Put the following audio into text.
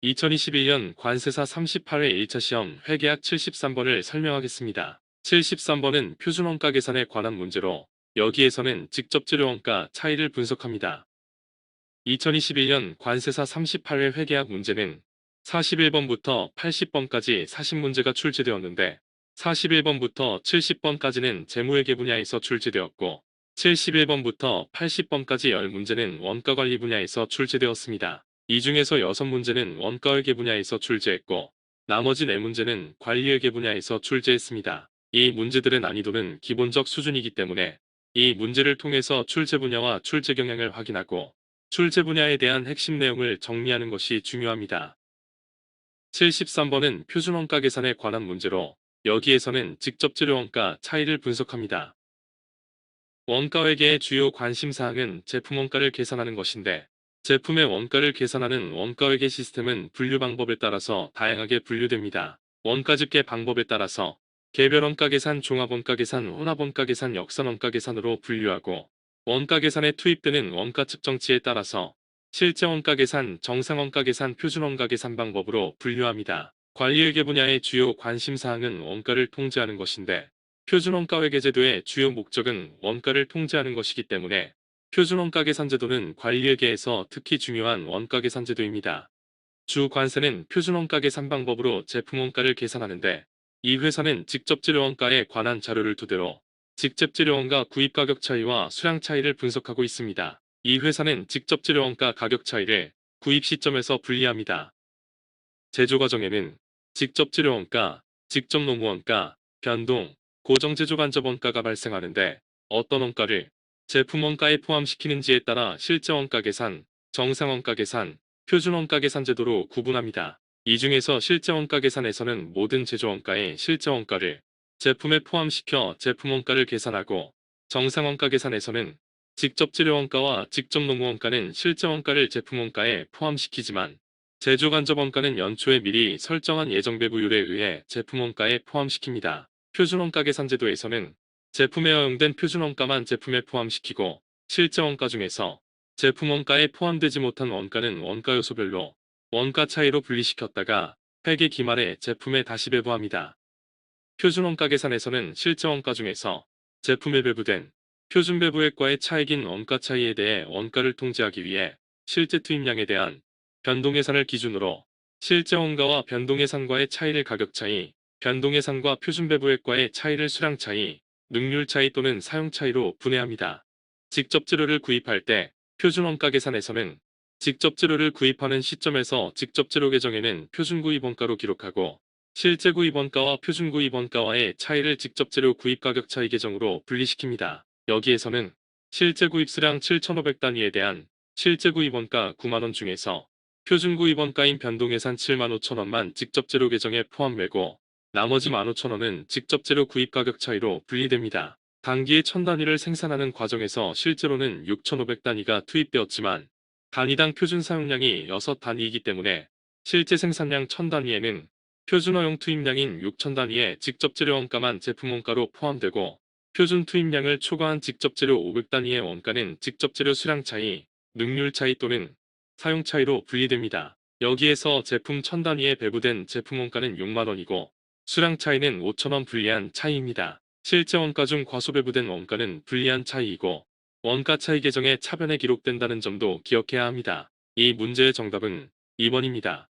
2021년 관세사 38회 1차 시험 회계학 73번을 설명하겠습니다. 73번은 표준원가 계산에 관한 문제로 여기에서는 직접재료원가 차이를 분석합니다. 2021년 관세사 38회 회계학 문제는 41번부터 80번까지 40문제가 출제되었는데 41번부터 70번까지는 재무회계 분야에서 출제되었고 71번부터 80번까지 10문제는 원가관리 분야에서 출제되었습니다. 이 중에서 6문제는 원가회계 분야에서 출제했고 나머지 4문제는 관리회계 분야에서 출제했습니다. 이 문제들의 난이도는 기본적 수준이기 때문에 이 문제를 통해서 출제 분야와 출제 경향을 확인하고 출제 분야에 대한 핵심 내용을 정리하는 것이 중요합니다. 73번은 표준원가 계산에 관한 문제로 여기에서는 직접재료원가 차이를 분석합니다. 원가회계의 주요 관심사항은 제품원가를 계산하는 것인데 제품의 원가를 계산하는 원가회계 시스템은 분류 방법에 따라서 다양하게 분류됩니다. 원가집계 방법에 따라서 개별원가 계산, 종합원가 계산, 혼합원가 계산, 역산원가 계산으로 분류하고 원가 계산에 투입되는 원가 측정치에 따라서 실제원가 계산, 정상원가 계산, 표준원가 계산 방법으로 분류합니다. 관리회계 분야의 주요 관심사항은 원가를 통제하는 것인데 표준원가회계 제도의 주요 목적은 원가를 통제하는 것이기 때문에 표준원가 계산제도는 관리회계에서 특히 중요한 원가 계산제도입니다. 주 관세는 표준원가 계산 방법으로 제품원가를 계산하는데 이 회사는 직접재료원가에 관한 자료를 토대로 직접재료원가 구입가격 차이와 수량 차이를 분석하고 있습니다. 이 회사는 직접재료원가 가격 차이를 구입 시점에서 분리합니다. 제조 과정에는 직접재료원가, 직접노무원가, 변동, 고정제조간접원가가 발생하는데 어떤 원가를 제품원가에 포함시키는지에 따라 실제원가 계산, 정상원가 계산, 표준원가 계산 제도로 구분합니다. 이 중에서 실제원가 계산에서는 모든 제조원가의 실제원가를 제품에 포함시켜 제품원가를 계산하고 정상원가 계산에서는 직접재료원가와 직접노무원가는 실제원가를 제품원가에 포함시키지만 제조간접원가는 연초에 미리 설정한 예정배부율에 의해 제품원가에 포함시킵니다. 표준원가 계산제도에서는 제품에 허용된 표준원가만 제품에 포함시키고 실제원가 중에서 제품원가에 포함되지 못한 원가는 원가 요소별로 원가 차이로 분리시켰다가 회계 기말에 제품에 다시 배부합니다. 표준원가 계산에서는 실제원가 중에서 제품에 배부된 표준배부액과의 차익인 원가 차이에 대해 원가를 통제하기 위해 실제 투입량에 대한 변동예산을 기준으로 실제원가와 변동예산과의 차이를 가격 차이, 변동예산과 표준배부액과의 차이를 수량 차이, 능률 차이 또는 사용 차이로 분해합니다. 직접 재료를 구입할 때 표준원가 계산에서는 직접 재료를 구입하는 시점에서 직접 재료 계정에는 표준구입원가로 기록하고 실제 구입원가와 표준구입원가와의 차이를 직접 재료 구입가격 차이 계정으로 분리시킵니다. 여기에서는 실제 구입 수량 7,500단위에 대한 실제 구입원가 9만원 중에서 표준구입원가인 변동예산 75,000원만 직접재료 계정에 포함되고 나머지 15,000원은 직접재료 구입가격 차이로 분리됩니다. 단기에 1000단위를 생산하는 과정에서 실제로는 6,500단위가 투입되었지만 단위당 표준 사용량이 6단위이기 때문에 실제 생산량 1000단위에는 표준 허용 투입량인 6,000단위의 직접재료 원가만 제품 원가로 포함되고 표준 투입량을 초과한 직접재료 500단위의 원가는 직접재료 수량 차이, 능률 차이 또는 사용 차이로 분리됩니다. 여기에서 제품 1000단위에 배부된 제품 원가는 6만원이고 수량 차이는 5,000원 불리한 차이입니다. 실제 원가 중 과소 배부된 원가는 불리한 차이이고 원가 차이 계정에 차변에 기록된다는 점도 기억해야 합니다. 이 문제의 정답은 2번입니다.